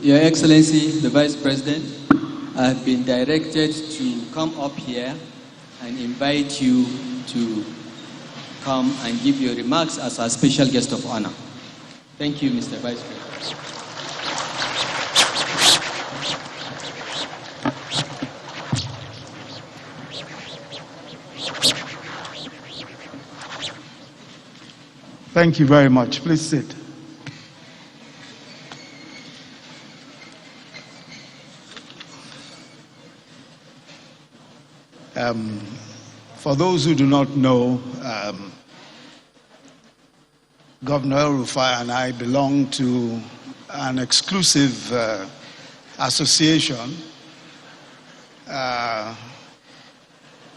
Your Excellency, the Vice President, I have been directed to come up here and invite you to come and give your remarks as our special guest of honor. Thank you, Mr. Vice President. Thank you very much. Please sit. For those who do not know, Governor El-Rufai and I belong to an exclusive association. There are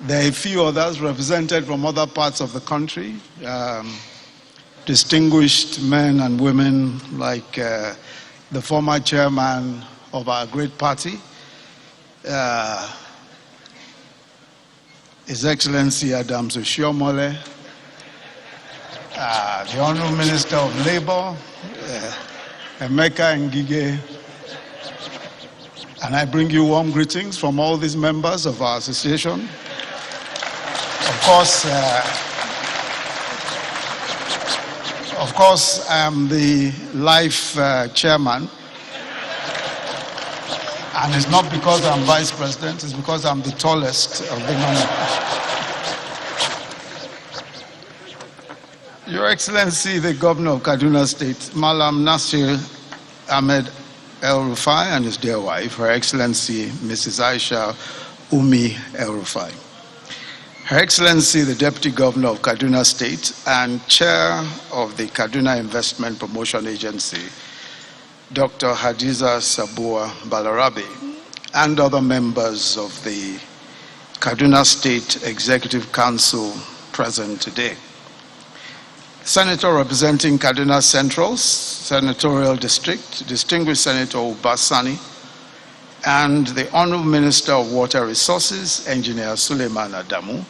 a few others represented from other parts of the country, distinguished men and women like the former chairman of our great party, His Excellency Adams Oshiomhole, the Honorable Minister of Labor, Emeka Ngige, and I bring you warm greetings from all these members of our association. Of course, I am the life chairman, and it's not because I'm vice president, it's because I'm the tallest of the members. Your Excellency, the Governor of Kaduna State, Malam Nasir Ahmed El-Rufai, and his dear wife, Her Excellency Mrs. Aisha Umi El-Rufai. Her Excellency, the Deputy Governor of Kaduna State and Chair of the Kaduna Investment Promotion Agency, Dr. Hadiza Sabua Balarabe, and other members of the Kaduna State Executive Council present today. Senator representing Kaduna Central Senatorial District, Distinguished Senator Ubasani, and the Honorable Minister of Water Resources, Engineer Suleiman Adamu,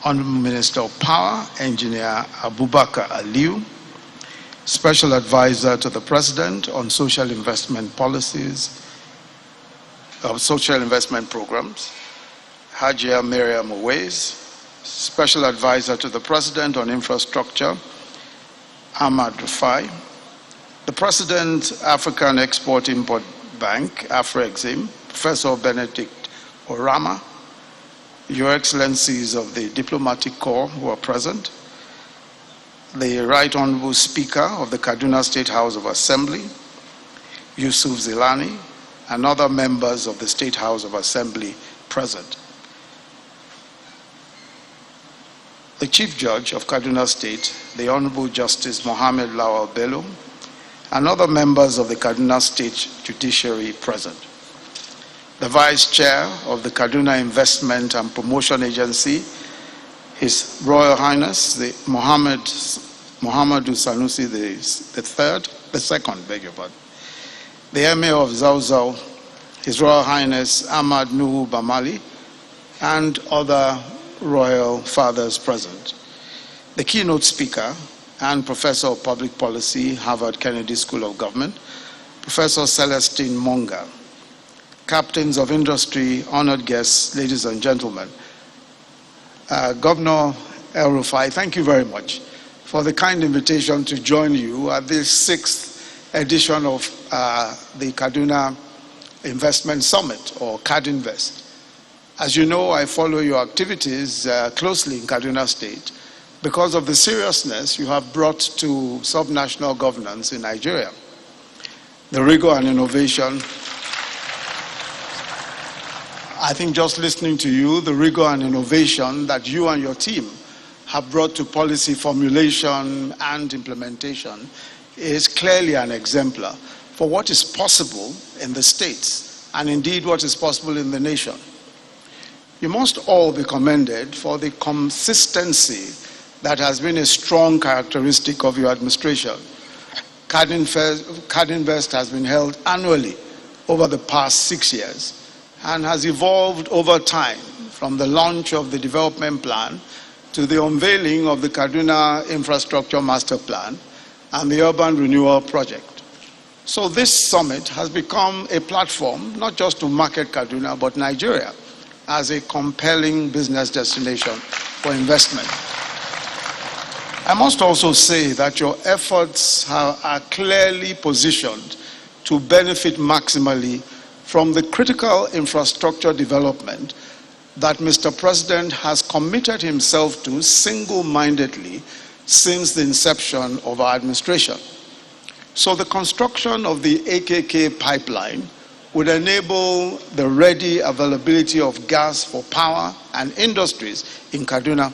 Honorable Minister of Power, Engineer Abubakar Aliu, Special Advisor to the President on Social Investment Policies, Social Investment Programs, Hajia Miriam Owais, Special Advisor to the President on Infrastructure, Ahmad Rufai, the President, African Export-Import Bank, Afro-Exim, Professor Benedict Orama, Your Excellencies of the Diplomatic Corps who are present, the Right Honorable Speaker of the Kaduna State House of Assembly, Yusuf Zilani, and other members of the State House of Assembly present. The Chief Judge of Kaduna State, the Honorable Justice Mohammed Lawal Bello, and other members of the Kaduna State Judiciary present. The Vice Chair of the Kaduna Investment and Promotion Agency, His Royal Highness, the Muhammadu Sanusi the second, beg your pardon. The Emir of Zauzau, His Royal Highness Ahmad Nuhu Bamali, and other royal fathers present. The keynote speaker and Professor of Public Policy, Harvard Kennedy School of Government, Professor Celestine Monga, captains of industry, honored guests, ladies and gentlemen. Governor El-Rufai, thank you very much for the kind invitation to join you at this 6th edition of the Kaduna Investment Summit, or Kadinvest. As you know, I follow your activities closely in Kaduna State because of the seriousness you have brought to subnational governance in Nigeria. The rigor and innovation, I think just listening to you, the rigor and innovation that you and your team have brought to policy formulation and implementation is clearly an exemplar for what is possible in the states and indeed what is possible in the nation. You must all be commended for the consistency that has been a strong characteristic of your administration. Kadinvest has been held annually over the past 6 years and has evolved over time from the launch of the development plan to the unveiling of the Kaduna Infrastructure Master Plan and the Urban Renewal Project. So this summit has become a platform not just to market Kaduna, but Nigeria as a compelling business destination for investment. I must also say that your efforts are clearly positioned to benefit maximally from the critical infrastructure development that Mr. President has committed himself to single-mindedly since the inception of our administration. So the construction of the AKK pipeline would enable the ready availability of gas for power and industries in Kaduna,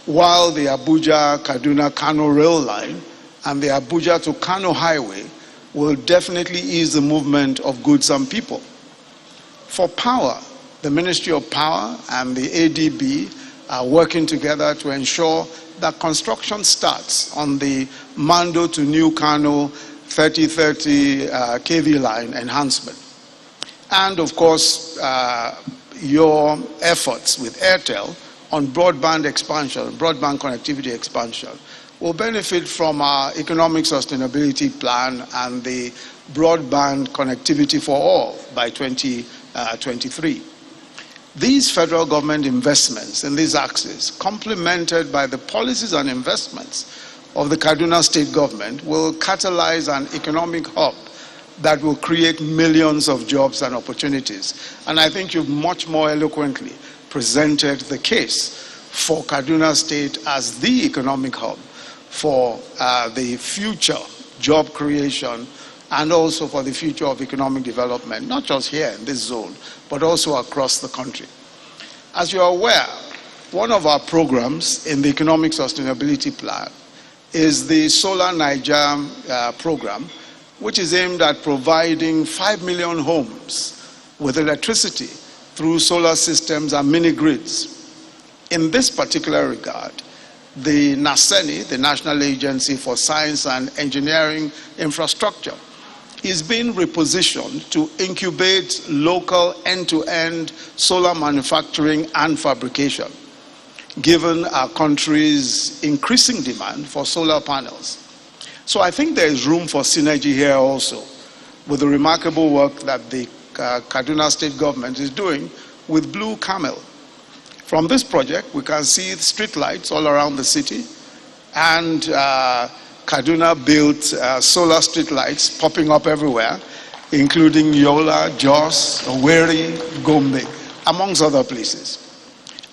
while the Abuja-Kaduna-Kano rail line and the Abuja to Kano highway will definitely ease the movement of goods and people. For power, the Ministry of Power and the ADB are working together to ensure that construction starts on the Mando to New Kano 3030 kV line enhancement. And of course, your efforts with Airtel on broadband expansion, broadband connectivity expansion, will benefit from our economic sustainability plan and the broadband connectivity for all by 2023. These federal government investments in these axes, complemented by the policies and investments of the Kaduna state government, will catalyze an economic hub that will create millions of jobs and opportunities. And I think you've much more eloquently presented the case for Kaduna State as the economic hub for the future job creation and also for the future of economic development, not just here in this zone, but also across the country. As you are aware, one of our programs in the Economic Sustainability Plan is the Solar Niger program, which is aimed at providing 5 million homes with electricity through solar systems and mini-grids. In this particular regard, the NASENI, the National Agency for Science and Engineering Infrastructure, is being repositioned to incubate local end-to-end solar manufacturing and fabrication, given our country's increasing demand for solar panels. So I think there is room for synergy here also with the remarkable work that the Kaduna state government is doing with Blue Camel. From this project, we can see street lights all around the city, and Kaduna built solar street lights popping up everywhere, including Yola, Jos, Owerri, Gombe, amongst other places.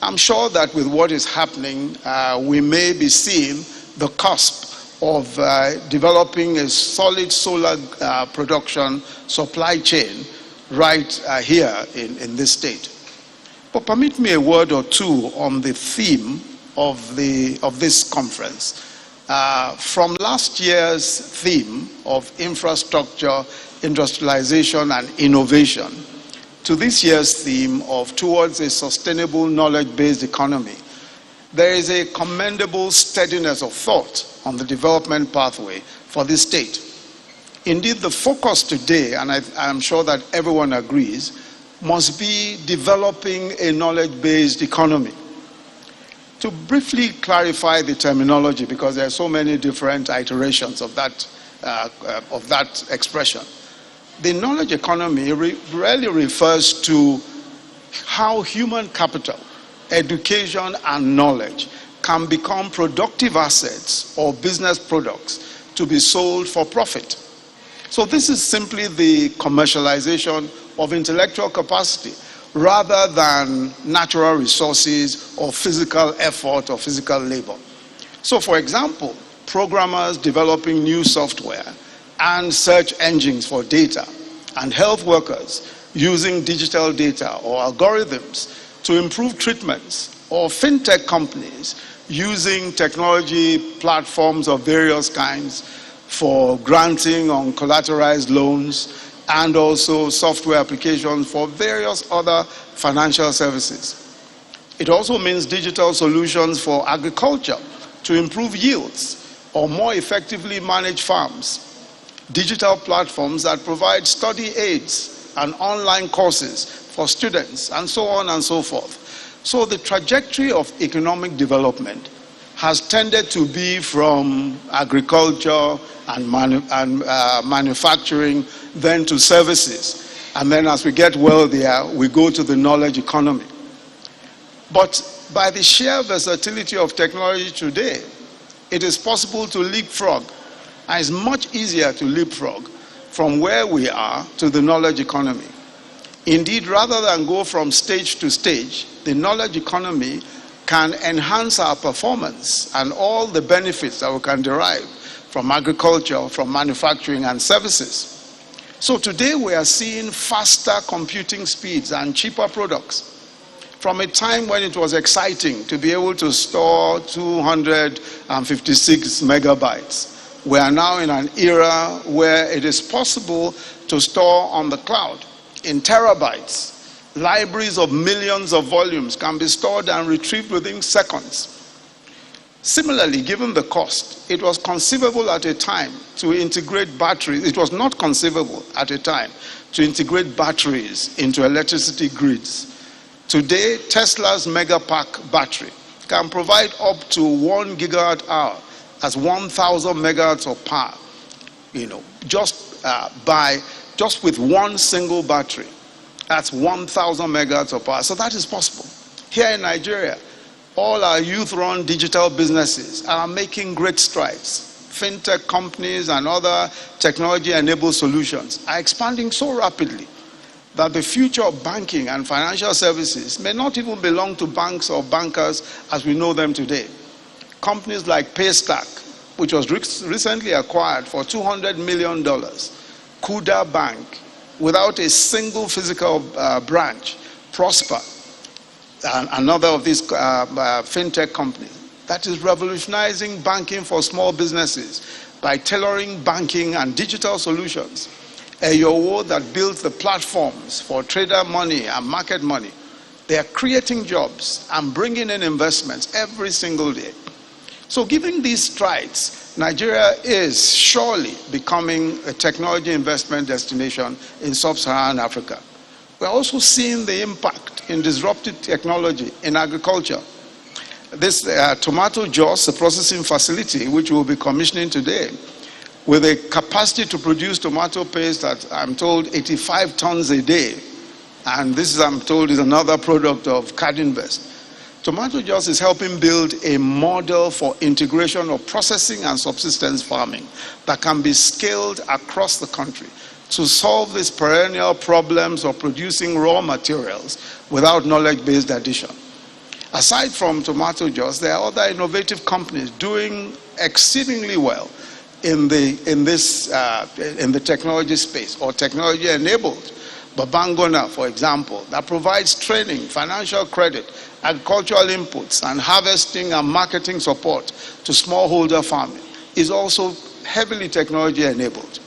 I'm sure that with what is happening, we may be seeing the cusp of developing a solid solar production supply chain right here in this state. But permit me a word or two on the theme of this conference. From last year's theme of infrastructure, industrialization, and innovation to this year's theme of towards a sustainable knowledge-based economy, there is a commendable steadiness of thought on the development pathway for this state. Indeed, the focus today, and I'm sure that everyone agrees, must be developing a knowledge-based economy. To briefly clarify the terminology, because there are so many different iterations of that expression, the knowledge economy really refers to how human capital, education, and knowledge can become productive assets or business products to be sold for profit. So this is simply the commercialization of intellectual capacity rather than natural resources or physical effort or physical labor. So for example, programmers developing new software and search engines for data, and health workers using digital data or algorithms to improve treatments, or fintech companies using technology platforms of various kinds for granting on collateralized loans, and also software applications for various other financial services. It also means digital solutions for agriculture to improve yields or more effectively manage farms, digital platforms that provide study aids and online courses for students, and so on and so forth. So the trajectory of economic development has tended to be from agriculture and manufacturing, then to services. And then as we get wealthier, we go to the knowledge economy. But by the sheer versatility of technology today, it is possible to leapfrog. And it's much easier to leapfrog from where we are to the knowledge economy. Indeed, rather than go from stage to stage, the knowledge economy can enhance our performance and all the benefits that we can derive from agriculture, from manufacturing and services. So today we are seeing faster computing speeds and cheaper products. From a time when it was exciting to be able to store 256 megabytes, we are now in an era where it is possible to store on the cloud in terabytes. Libraries of millions of volumes can be stored and retrieved within seconds. Similarly, given the cost, it was conceivable at a time to integrate batteries. It was not conceivable at a time to integrate batteries into electricity grids. Today, Tesla's Megapack battery can provide up to 1 gigawatt hour as 1,000 megahertz of power, just with one single battery. That's 1,000 megahertz of power. So that is possible. Here in Nigeria, all our youth-run digital businesses are making great strides. Fintech companies and other technology-enabled solutions are expanding so rapidly that the future of banking and financial services may not even belong to banks or bankers as we know them today. Companies like Paystack, which was recently acquired for $200 million, Kuda Bank, without a single physical branch, Prosper, another of these fintech companies, that is revolutionizing banking for small businesses by tailoring banking and digital solutions. Eyowo, that builds the platforms for trader money and market money. They are creating jobs and bringing in investments every single day. So given these strides, Nigeria is surely becoming a technology investment destination in sub-Saharan Africa. We're also seeing the impact in disruptive technology in agriculture. This tomato juice, the processing facility, which we'll be commissioning today, with a capacity to produce tomato paste at, I'm told, 85 tons a day. And this is, I'm told, is another product of Kadinvest. Tomato juice is helping build a model for integration of processing and subsistence farming that can be scaled across the country to solve these perennial problems of producing raw materials without knowledge-based addition. Aside from tomato juice, there are other innovative companies doing exceedingly well in the technology space or technology-enabled. Babangona, for example, that provides training, financial credit, agricultural inputs, and harvesting and marketing support to smallholder farming, is also heavily technology-enabled.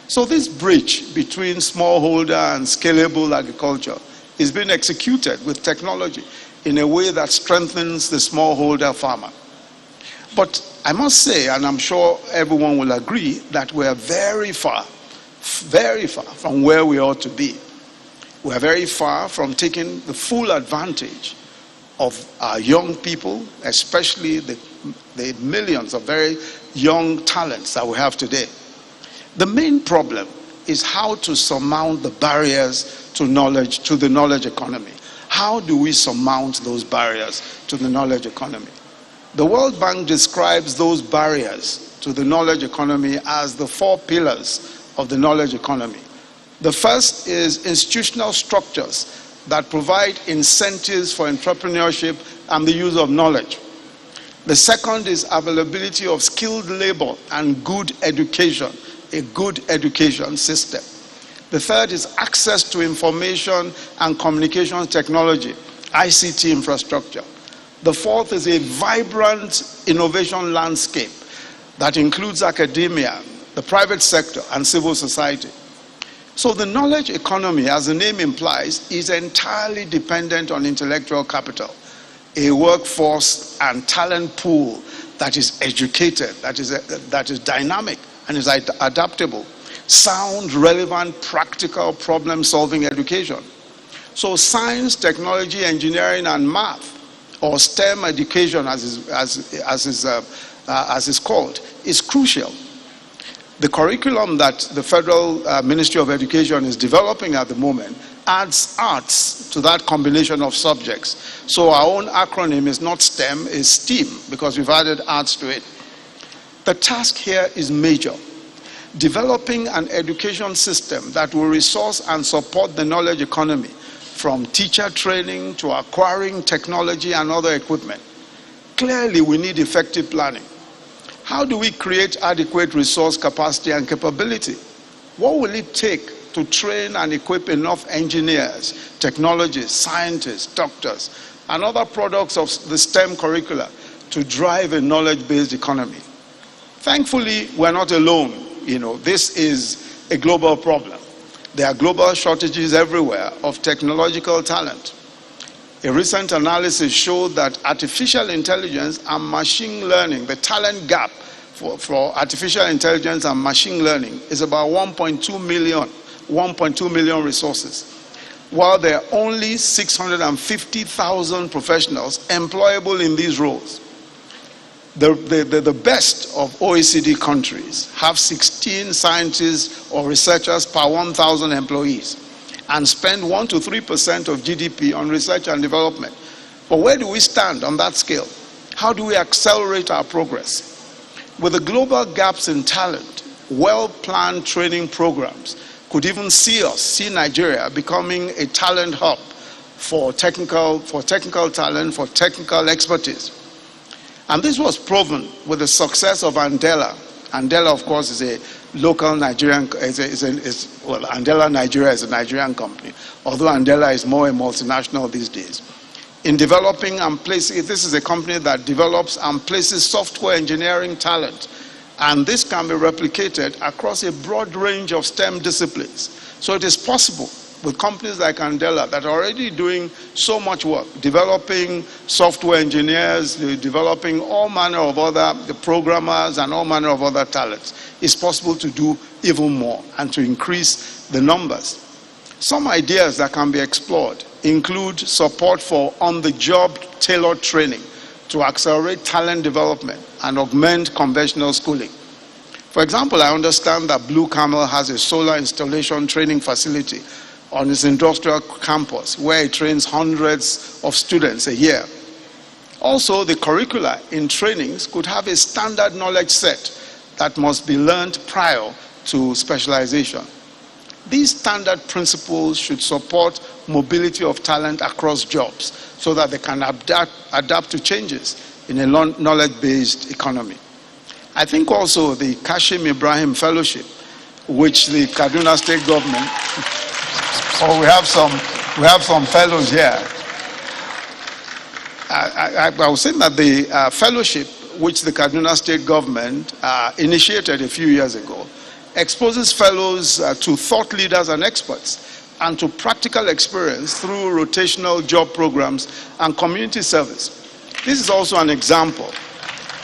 So this bridge between smallholder and scalable agriculture is being executed with technology in a way that strengthens the smallholder farmer. But I must say, and I'm sure everyone will agree, that we are very far from where we ought to be. We are very far from taking the full advantage of our young people, especially the millions of very young talents that we have today. The main problem is how to surmount the barriers to knowledge, to the knowledge economy. How do we surmount those barriers to the knowledge economy? The World Bank describes those barriers to the knowledge economy as the 4 pillars of the knowledge economy. The first is institutional structures that provide incentives for entrepreneurship and the use of knowledge. The second is availability of skilled labor and good education, a good education system. The third is access to information and communication technology, ICT infrastructure. The fourth is a vibrant innovation landscape that includes academia, the private sector, and civil society. So the knowledge economy, as the name implies, is entirely dependent on intellectual capital, a workforce and talent pool that is educated, that is dynamic and is adaptable, sound, relevant, practical problem-solving education. So science, technology, engineering, and math or STEM education as is called, is crucial. The curriculum that the Federal Ministry of Education is developing at the moment adds arts to that combination of subjects. So our own acronym is not STEM, it's STEAM, because we've added arts to it. The task here is major. Developing an education system that will resource and support the knowledge economy, from teacher training to acquiring technology and other equipment. Clearly, we need effective planning. How do we create adequate resource capacity and capability? What will it take to train and equip enough engineers, technologists, scientists, doctors, and other products of the STEM curricula to drive a knowledge-based economy? Thankfully, we're not alone. This is a global problem. There are global shortages everywhere of technological talent. A recent analysis showed that artificial intelligence and machine learning, the talent gap for artificial intelligence and machine learning is about 1.2 million resources, while there are only 650,000 professionals employable in these roles. The best of OECD countries have 16 scientists or researchers per 1,000 employees and spend 1 to 3% of GDP on research and development. But where do we stand on that scale? How do we accelerate our progress? With the global gaps in talent, well-planned training programs could even see Nigeria becoming a talent hub for technical talent, for technical expertise. And this was proven with the success of Andela. Andela, of course, is a local Nigerian, Andela Nigeria is a Nigerian company, although Andela is more a multinational these days. In developing and placing, this is a company that develops and places software engineering talent. And this can be replicated across a broad range of STEM disciplines. So it is possible with companies like Andela that are already doing so much work, developing software engineers, developing all manner of other programmers and all manner of other talents. It's possible to do even more and to increase the numbers. Some ideas that can be explored include support for on-the-job tailored training to accelerate talent development and augment conventional schooling. For example, I understand that Blue Camel has a solar installation training facility on its industrial campus where it trains hundreds of students a year. Also, the curricula in trainings could have a standard knowledge set that must be learned prior to specialization. These standard principles should support mobility of talent across jobs so that they can adapt to changes in a knowledge-based economy. I think also the Kashim Ibrahim Fellowship, which the Kaduna State government, we have some fellows here. I was saying that the fellowship, which the Kaduna State government initiated a few years ago, exposes fellows to thought leaders and experts and to practical experience through rotational job programs and community service. This is also an example.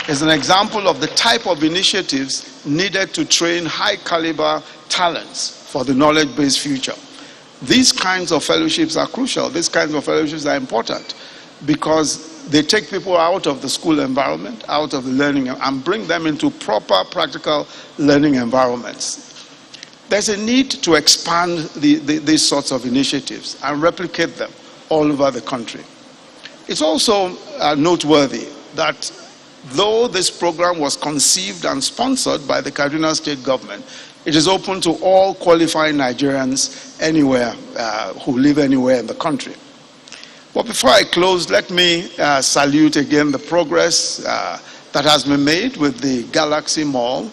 It's an example of the type of initiatives needed to train high caliber talents for the knowledge-based future. These kinds of fellowships are crucial. These kinds of fellowships are important because they take people out of the school environment, out of the learning, and bring them into proper practical learning environments. There's a need to expand these sorts of initiatives and replicate them all over the country. It's also noteworthy that though this program was conceived and sponsored by the Kaduna State government, it is open to all qualifying Nigerians anywhere, who live anywhere in the country. But before I close, let me salute again the progress that has been made with the Galaxy Mall,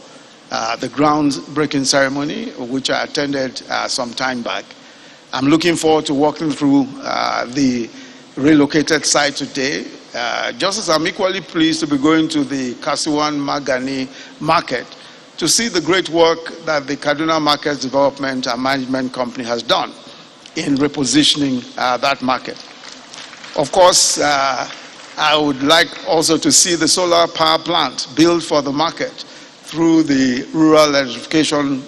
the groundbreaking ceremony, which I attended some time back. I'm looking forward to walking through the relocated site today. Just as I'm equally pleased to be going to the Kasiwan Magani market to see the great work that the Kaduna Markets Development and Management Company has done in repositioning that market. Of course, I would like also to see the solar power plant built for the market through the Rural Electrification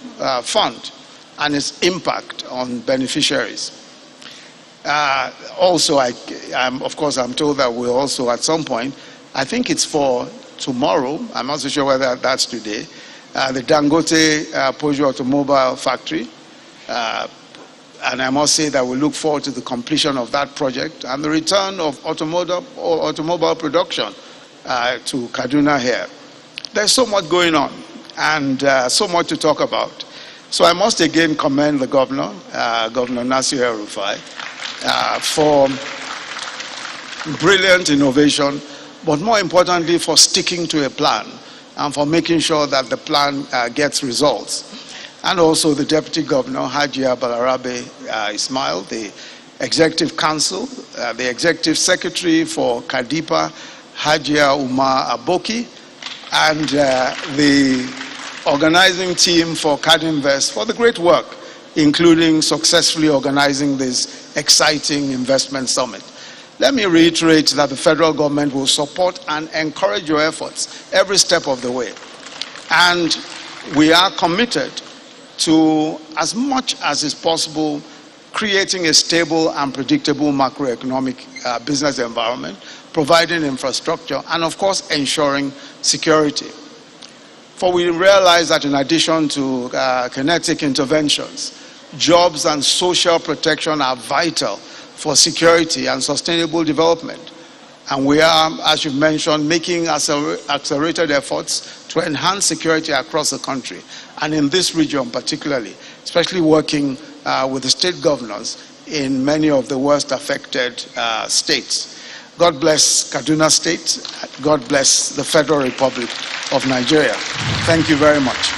Fund and its impact on beneficiaries. Also, of course, I'm told that we'll also at some point, I think it's for tomorrow, I'm not so sure whether that's today, the Dangote Peugeot Automobile Factory. And I must say that we look forward to the completion of that project and the return of automobile production to Kaduna here. There's so much going on and so much to talk about. So I must again commend the governor, Governor Nasir El-Rufai, for brilliant innovation, but more importantly for sticking to a plan and for making sure that the plan gets results. And also the Deputy Governor, Hajia Balarabe Ismail, the Executive Council, the Executive Secretary for Kadipa, Hajia Umar Aboki, and the organizing team for Kadinvest for the great work, including successfully organizing this exciting investment summit. Let me reiterate that the federal government will support and encourage your efforts every step of the way. And we are committed to, as much as is possible, creating a stable and predictable macroeconomic business environment, providing infrastructure, and of course ensuring security. For we realize that in addition to kinetic interventions, jobs and social protection are vital for security and sustainable development. And we are, as you've mentioned, making accelerated efforts to enhance security across the country, and in this region particularly, especially working with the state governors in many of the worst affected states. God bless Kaduna State. God bless the Federal Republic of Nigeria. Thank you very much.